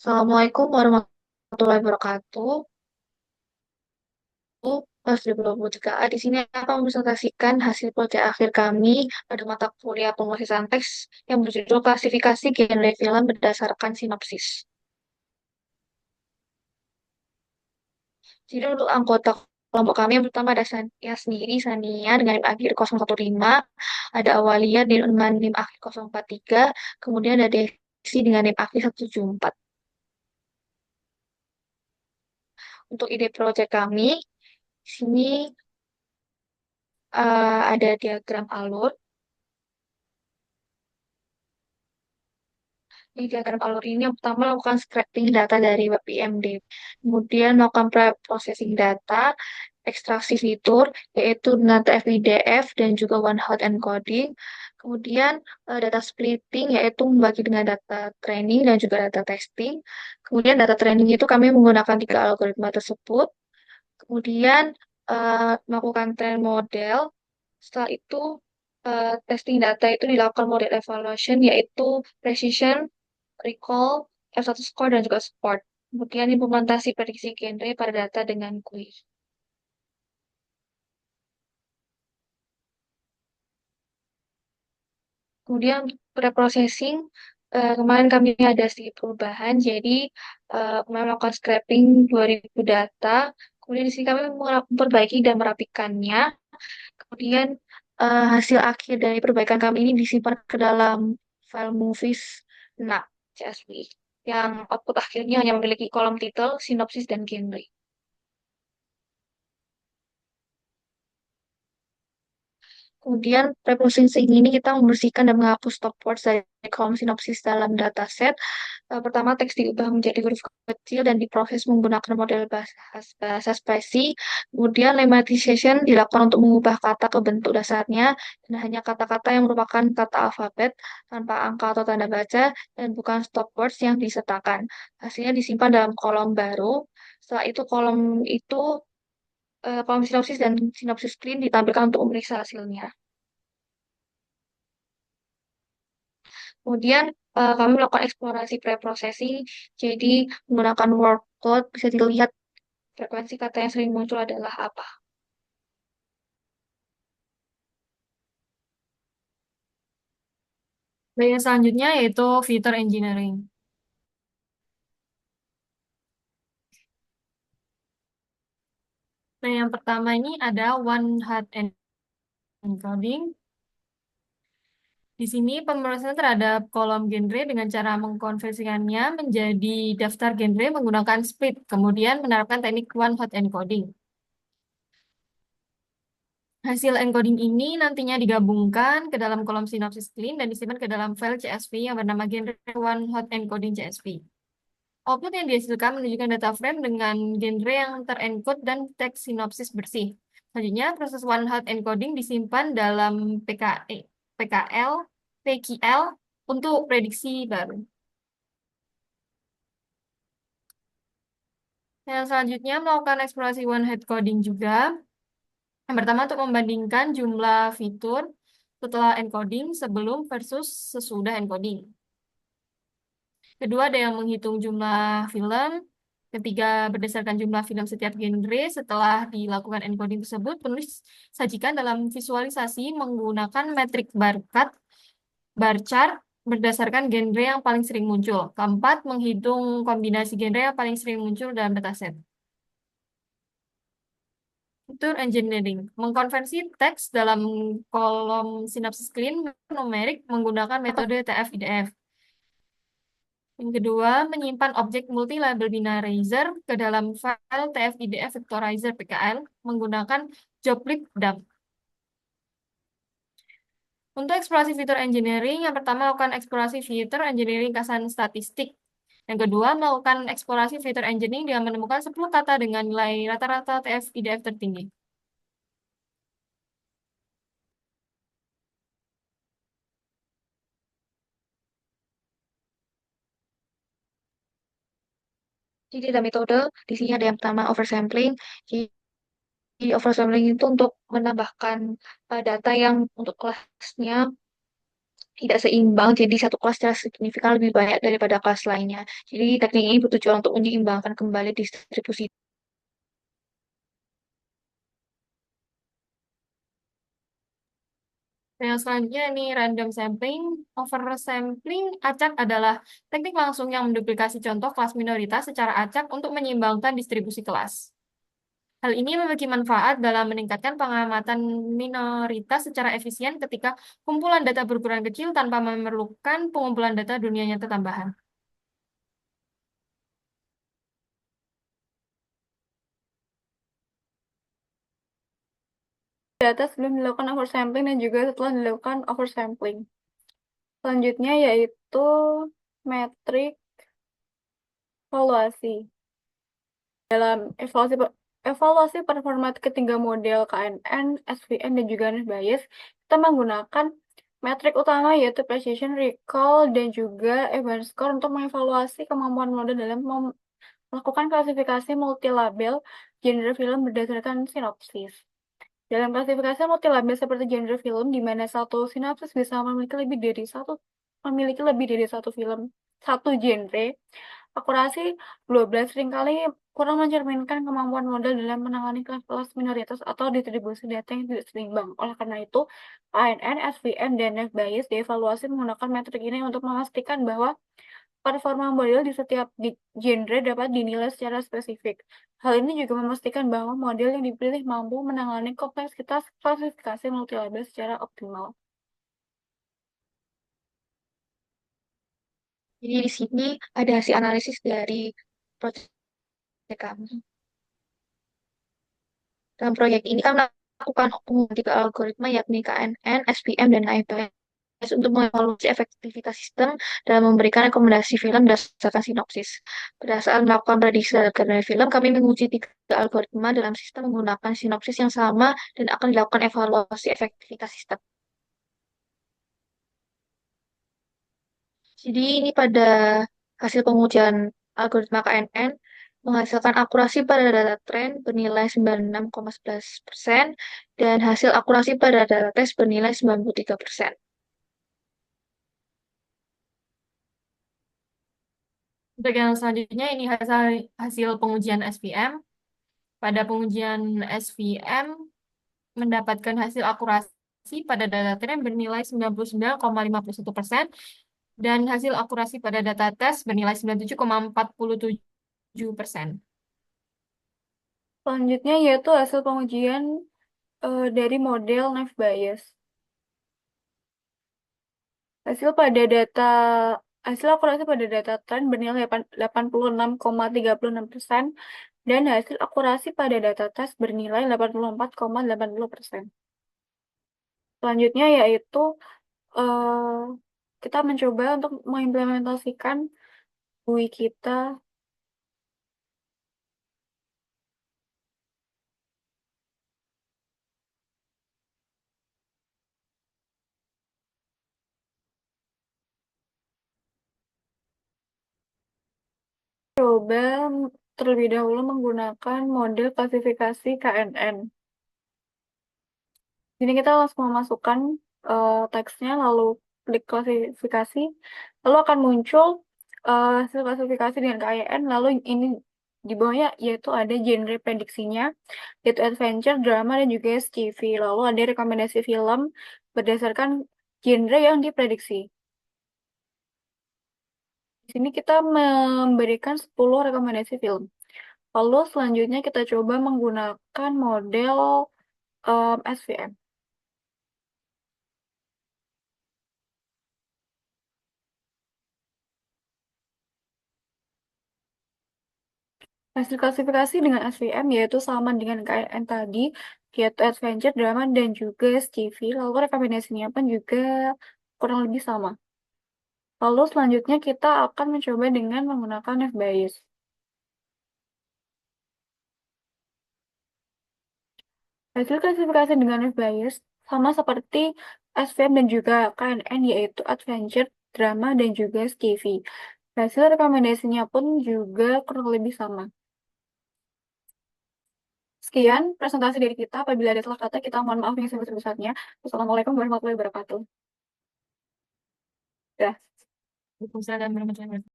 Assalamualaikum warahmatullahi wabarakatuh. Kelas 2023. Di sini akan mempresentasikan hasil proyek akhir kami pada mata kuliah pemrosesan teks yang berjudul klasifikasi genre film berdasarkan sinopsis. Jadi untuk anggota kelompok kami yang pertama ada saya sendiri, Sania, dengan NIM akhir 015, ada Awalia dengan NIM akhir 043, kemudian ada Desi dengan NIM akhir 174. Untuk ide proyek kami, di sini ada diagram alur. Di diagram alur ini yang pertama melakukan scraping data dari web IMD, kemudian melakukan pre-processing data, ekstraksi fitur, yaitu data FIDF dan juga one hot encoding, kemudian data splitting, yaitu membagi dengan data training dan juga data testing, kemudian data training itu kami menggunakan tiga algoritma tersebut, kemudian melakukan train model, setelah itu testing data itu dilakukan model evaluation, yaitu precision, recall, F1 score, dan juga support. Kemudian implementasi prediksi genre pada data dengan GUI. Kemudian pre-processing, kemarin kami ada sedikit perubahan, jadi kemarin melakukan scraping 2000 data, kemudian di sini kami memperbaiki dan merapikannya, kemudian hasil akhir dari perbaikan kami ini disimpan ke dalam file movies, nah, CSV, yang output akhirnya hanya memiliki kolom titel, sinopsis, dan genre. Kemudian reprocessing ini kita membersihkan dan menghapus stop words dari kolom sinopsis dalam dataset. Pertama, teks diubah menjadi huruf kecil dan diproses menggunakan model bahasa spasi. Kemudian, lemmatization dilakukan untuk mengubah kata ke bentuk dasarnya dan hanya kata-kata yang merupakan kata alfabet tanpa angka atau tanda baca dan bukan stop words yang disertakan. Hasilnya disimpan dalam kolom baru. Setelah itu kolom sinopsis dan sinopsis screen ditampilkan untuk memeriksa hasilnya. Kemudian kami melakukan eksplorasi pre-processing, jadi menggunakan word cloud bisa dilihat frekuensi kata yang sering muncul adalah apa. Dan yang selanjutnya yaitu feature engineering. Nah, yang pertama ini ada one hot encoding. Di sini pemrosesan terhadap kolom genre dengan cara mengkonversikannya menjadi daftar genre menggunakan split, kemudian menerapkan teknik one hot encoding. Hasil encoding ini nantinya digabungkan ke dalam kolom sinopsis clean dan disimpan ke dalam file CSV yang bernama genre one hot encoding CSV. Output yang dihasilkan menunjukkan data frame dengan genre yang terencode dan teks sinopsis bersih. Selanjutnya, proses one hot encoding disimpan dalam PKL, PQL untuk prediksi baru. Yang selanjutnya, melakukan eksplorasi one hot coding juga. Yang pertama, untuk membandingkan jumlah fitur setelah encoding sebelum versus sesudah encoding. Kedua, ada yang menghitung jumlah film. Ketiga, berdasarkan jumlah film setiap genre, setelah dilakukan encoding tersebut, penulis sajikan dalam visualisasi menggunakan metrik barcode, bar chart, berdasarkan genre yang paling sering muncul. Keempat, menghitung kombinasi genre yang paling sering muncul dalam dataset. Fitur engineering, mengkonversi teks dalam kolom sinopsis clean numerik menggunakan metode TF-IDF. Yang kedua, menyimpan objek multi-label binarizer ke dalam file TF-IDF vectorizer PKL menggunakan joblib dump. Untuk eksplorasi fitur engineering, yang pertama melakukan eksplorasi fitur engineering ringkasan statistik. Yang kedua, melakukan eksplorasi fitur engineering dengan menemukan 10 kata dengan nilai rata-rata TF-IDF tertinggi. Jadi ada metode, di sini ada yang pertama oversampling. Jadi oversampling itu untuk menambahkan data yang untuk kelasnya tidak seimbang, jadi satu kelas secara signifikan lebih banyak daripada kelas lainnya. Jadi teknik ini bertujuan untuk menyeimbangkan kembali distribusi. Dan yang selanjutnya ini random sampling. Oversampling acak adalah teknik langsung yang menduplikasi contoh kelas minoritas secara acak untuk menyeimbangkan distribusi kelas. Hal ini memiliki manfaat dalam meningkatkan pengamatan minoritas secara efisien ketika kumpulan data berukuran kecil tanpa memerlukan pengumpulan data dunia nyata tambahan. Data sebelum dilakukan oversampling dan juga setelah dilakukan oversampling. Selanjutnya yaitu metrik evaluasi. Dalam evaluasi performa ketiga model KNN, SVN, dan juga Net Bayes, kita menggunakan metrik utama yaitu precision, recall, dan juga event score untuk mengevaluasi kemampuan model dalam melakukan klasifikasi multilabel genre film berdasarkan sinopsis. Dalam klasifikasi multilabel seperti genre film, di mana satu sinopsis bisa memiliki lebih dari satu film, satu genre, akurasi 12 seringkali kurang mencerminkan kemampuan model dalam menangani kelas-kelas minoritas atau distribusi data yang tidak seimbang. Oleh karena itu, ANN, SVN, dan Net Bayes dievaluasi menggunakan metrik ini untuk memastikan bahwa performa model di setiap genre dapat dinilai secara spesifik. Hal ini juga memastikan bahwa model yang dipilih mampu menangani kompleksitas klasifikasi multilabel secara optimal. Jadi di sini ada hasil analisis dari proyek kami. Dalam proyek ini kami melakukan pengujian tiga algoritma yakni KNN, SPM, dan IPS untuk mengevaluasi efektivitas sistem dalam memberikan rekomendasi film berdasarkan sinopsis. Berdasarkan melakukan prediksi dari film, kami menguji tiga algoritma dalam sistem menggunakan sinopsis yang sama dan akan dilakukan evaluasi efektivitas sistem. Jadi ini pada hasil pengujian algoritma KNN menghasilkan akurasi pada data tren bernilai 96,11% dan hasil akurasi pada data tes bernilai 93%. Untuk yang selanjutnya ini hasil hasil pengujian SVM. Pada pengujian SVM mendapatkan hasil akurasi pada data tren bernilai 99,51% dan hasil akurasi pada data tes bernilai 97,47%. Selanjutnya yaitu hasil pengujian dari model Naive Bayes. Hasil pada data hasil akurasi pada data tren bernilai 86,36% dan hasil akurasi pada data tes bernilai 84,80%. Selanjutnya yaitu eh, kita mencoba untuk mengimplementasikan UI kita. Coba terlebih dahulu menggunakan model klasifikasi KNN. Jadi kita langsung memasukkan teksnya, lalu klik klasifikasi, lalu akan muncul hasil klasifikasi dengan KNN, lalu ini di bawahnya yaitu ada genre prediksinya, yaitu adventure, drama, dan juga SCV. Lalu ada rekomendasi film berdasarkan genre yang diprediksi. Di sini kita memberikan 10 rekomendasi film. Lalu selanjutnya kita coba menggunakan model SVM. Hasil klasifikasi dengan SVM yaitu sama dengan KNN tadi, yaitu adventure, drama, dan juga SCV. Lalu rekomendasinya pun juga kurang lebih sama. Lalu selanjutnya kita akan mencoba dengan menggunakan F-Bayes. Hasil klasifikasi dengan F-Bayes sama seperti SVM dan juga KNN yaitu adventure, drama, dan juga SCV. Hasil rekomendasinya pun juga kurang lebih sama. Sekian presentasi dari kita. Apabila ada salah kata, kita mohon maaf yang sebesar-besarnya. Wassalamualaikum warahmatullahi wabarakatuh. Dah. Waalaikumsalam warahmatullahi wabarakatuh.